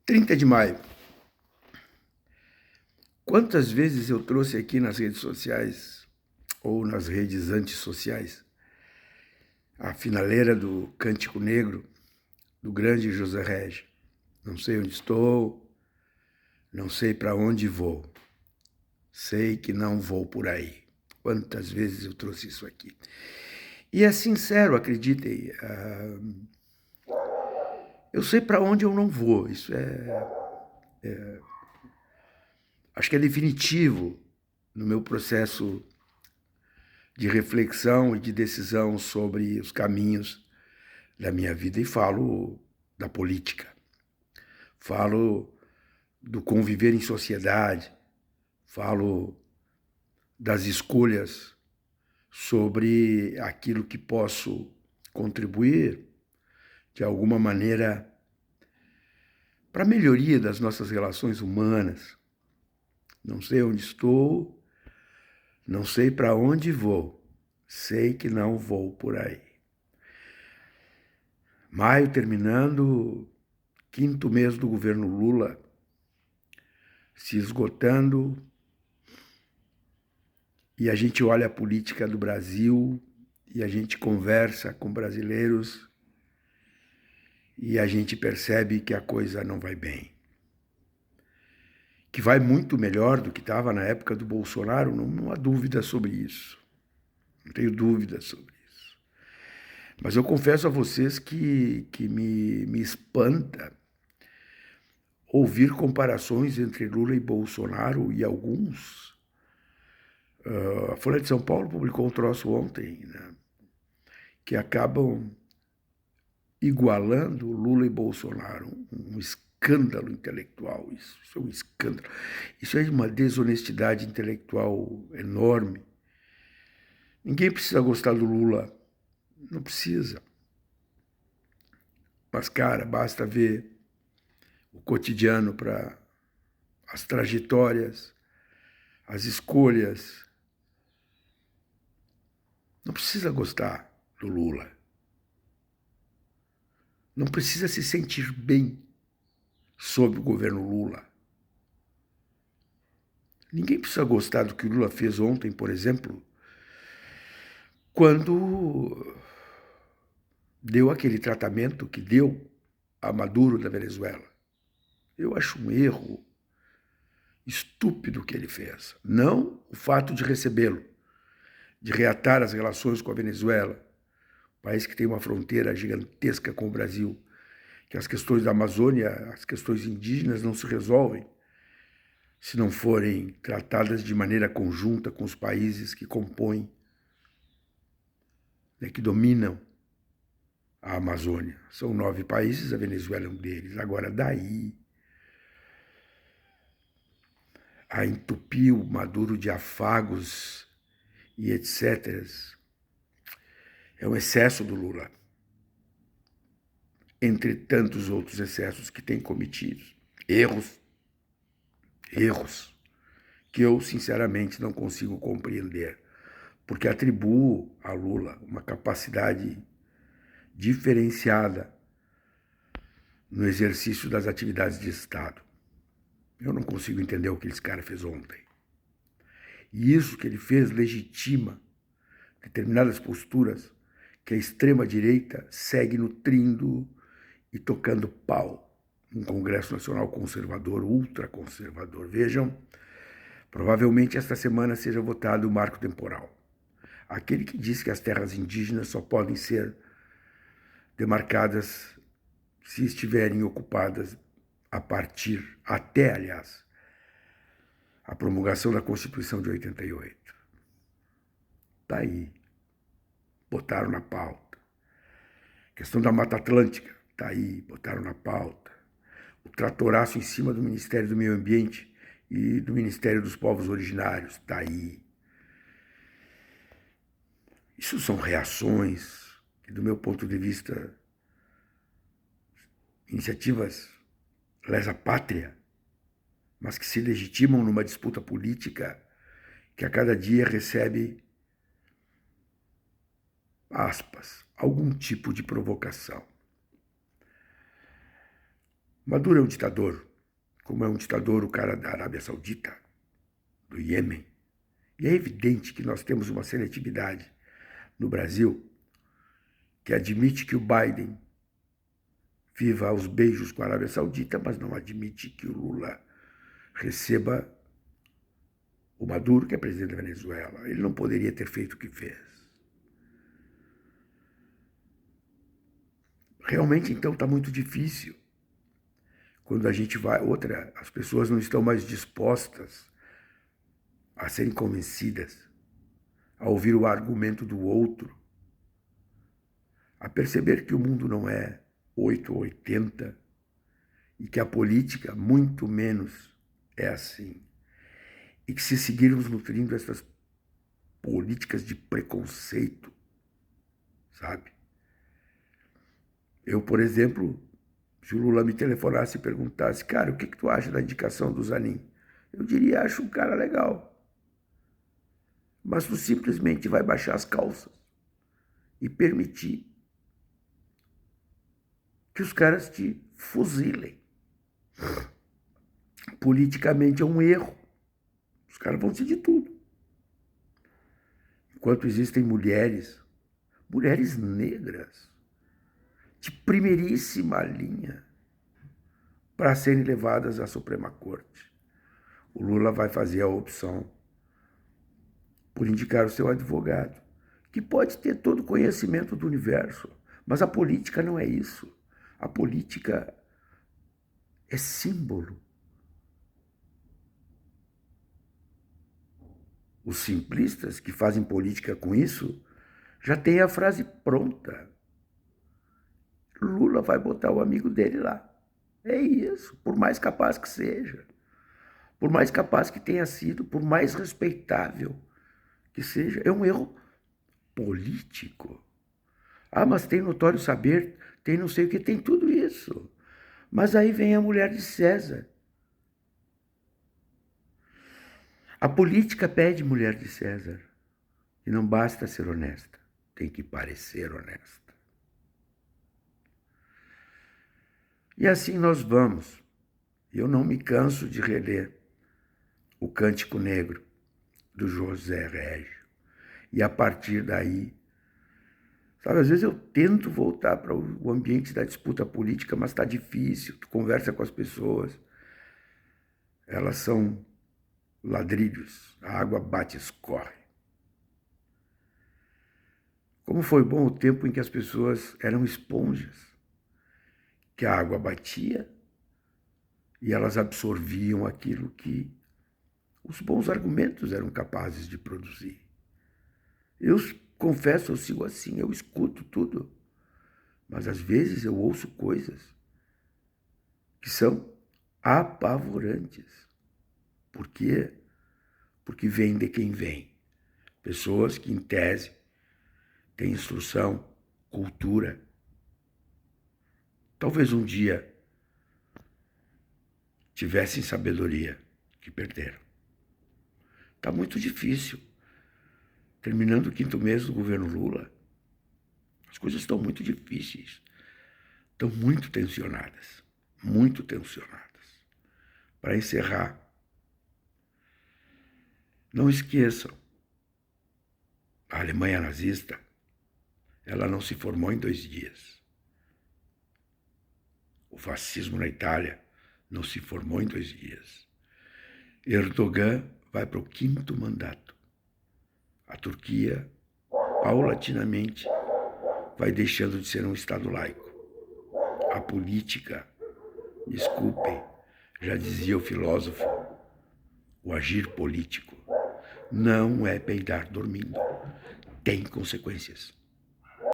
30 de maio. Quantas vezes eu trouxe aqui nas redes sociais ou nas redes antissociais a finaleira do Cântico Negro do grande José Régio. Não sei onde estou, não sei para onde vou, sei que não vou por aí. Quantas vezes eu trouxe isso aqui? E é sincero, acreditem, eu sei para onde eu não vou, acho que é definitivo no meu processo de reflexão e de decisão sobre os caminhos da minha vida. E falo da política, falo do conviver em sociedade, falo das escolhas sobre aquilo que posso contribuir de alguma maneira para a melhoria das nossas relações humanas. Não sei onde estou, não sei para onde vou, sei que não vou por aí. Maio terminando, 5º mês do governo Lula se esgotando, e a gente olha a política do Brasil e a gente conversa com brasileiros e a gente percebe que a coisa não vai bem. Que vai muito melhor do que estava na época do Bolsonaro, não há dúvida sobre isso. Não tenho dúvida sobre isso. Mas eu confesso a vocês que me espanta ouvir comparações entre Lula e Bolsonaro e alguns. A Folha de São Paulo publicou um troço ontem, né, que acabam igualando Lula e Bolsonaro. Um escândalo intelectual, isso é um escândalo. Isso é uma desonestidade intelectual enorme. Ninguém precisa gostar do Lula, não precisa. Mas, cara, basta ver o cotidiano para as trajetórias, as escolhas. Não precisa gostar do Lula. Não precisa se sentir bem sob o governo Lula. Ninguém precisa gostar do que o Lula fez ontem, por exemplo, quando deu aquele tratamento que deu a Maduro da Venezuela. Eu acho um erro estúpido o que ele fez. Não o fato de recebê-lo, de reatar as relações com a Venezuela, país que tem uma fronteira gigantesca com o Brasil, que as questões da Amazônia, as questões indígenas não se resolvem se não forem tratadas de maneira conjunta com os países que compõem, né, que dominam a Amazônia. São 9 países, a Venezuela é um deles. Agora, daí a entupir o Maduro de afagos e etc., é um excesso do Lula, entre tantos outros excessos que tem cometido. Erros, que eu, sinceramente, não consigo compreender, porque atribuo a Lula uma capacidade diferenciada no exercício das atividades de Estado. Eu não consigo entender o que esse cara fez ontem. E isso que ele fez legitima determinadas posturas que a extrema-direita segue nutrindo e tocando pau num Congresso Nacional conservador, ultraconservador. Vejam, provavelmente esta semana seja votado o marco temporal. Aquele que diz que as terras indígenas só podem ser demarcadas se estiverem ocupadas aliás, a promulgação da Constituição de 88. Está aí. Botaram na pauta. A questão da Mata Atlântica, está aí, botaram na pauta. O tratoraço em cima do Ministério do Meio Ambiente e do Ministério dos Povos Originários, está aí. Isso são reações que, do meu ponto de vista, iniciativas lesa-pátria, mas que se legitimam numa disputa política que a cada dia recebe, aspas, algum tipo de provocação. Maduro é um ditador, como é um ditador o cara da Arábia Saudita, do Iêmen. E é evidente que nós temos uma seletividade no Brasil que admite que o Biden viva aos beijos com a Arábia Saudita, mas não admite que o Lula receba o Maduro, que é presidente da Venezuela. Ele não poderia ter feito o que fez. Realmente, então, está muito difícil. Quando a gente vai... as pessoas não estão mais dispostas a serem convencidas, a ouvir o argumento do outro, a perceber que o mundo não é 8 ou 80 e que a política, muito menos, é assim. E que se seguirmos nutrindo essas políticas de preconceito, sabe? Eu, por exemplo, se o Lula me telefonasse e perguntasse, cara, o que tu acha da indicação do Zanin? Eu diria, acho um cara legal. Mas tu simplesmente vai baixar as calças e permitir que os caras te fuzilem. Politicamente é um erro. Os caras vão decidir tudo. Enquanto existem mulheres negras, de primeiríssima linha, para serem levadas à Suprema Corte. O Lula vai fazer a opção por indicar o seu advogado, que pode ter todo o conhecimento do universo, mas a política não é isso. A política é símbolo. Os simplistas que fazem política com isso já têm a frase pronta. Lula vai botar o amigo dele lá. É isso, por mais capaz que seja, por mais capaz que tenha sido, por mais respeitável que seja, é um erro político. Ah, mas tem notório saber, tem não sei o que, tem tudo isso. Mas aí vem a mulher de César. A política pede mulher de César. E não basta ser honesta, tem que parecer honesta. E assim nós vamos. Eu não me canso de reler o Cântico Negro do José Régio. E a partir daí, sabe, às vezes eu tento voltar para o ambiente da disputa política, mas está difícil. Tu conversa com as pessoas, elas são ladrilhos, a água bate e escorre. Como foi bom o tempo em que as pessoas eram esponjas, que a água batia e elas absorviam aquilo que os bons argumentos eram capazes de produzir. Eu confesso, eu sigo assim, eu escuto tudo, mas às vezes eu ouço coisas que são apavorantes. Por quê? Porque vem de quem vem. Pessoas que, em tese, têm instrução, cultura. Talvez um dia tivessem sabedoria, que perderam. Está muito difícil. Terminando o 5º mês do governo Lula, as coisas estão muito difíceis. Estão muito tensionadas. Muito tensionadas. Para encerrar, não esqueçam, a Alemanha nazista, ela não se formou em 2 dias. O fascismo na Itália não se formou em 2 dias. Erdogan vai para o 5º mandato. A Turquia, paulatinamente, vai deixando de ser um Estado laico. A política, desculpem, já dizia o filósofo, o agir político não é peidar dormindo, tem consequências.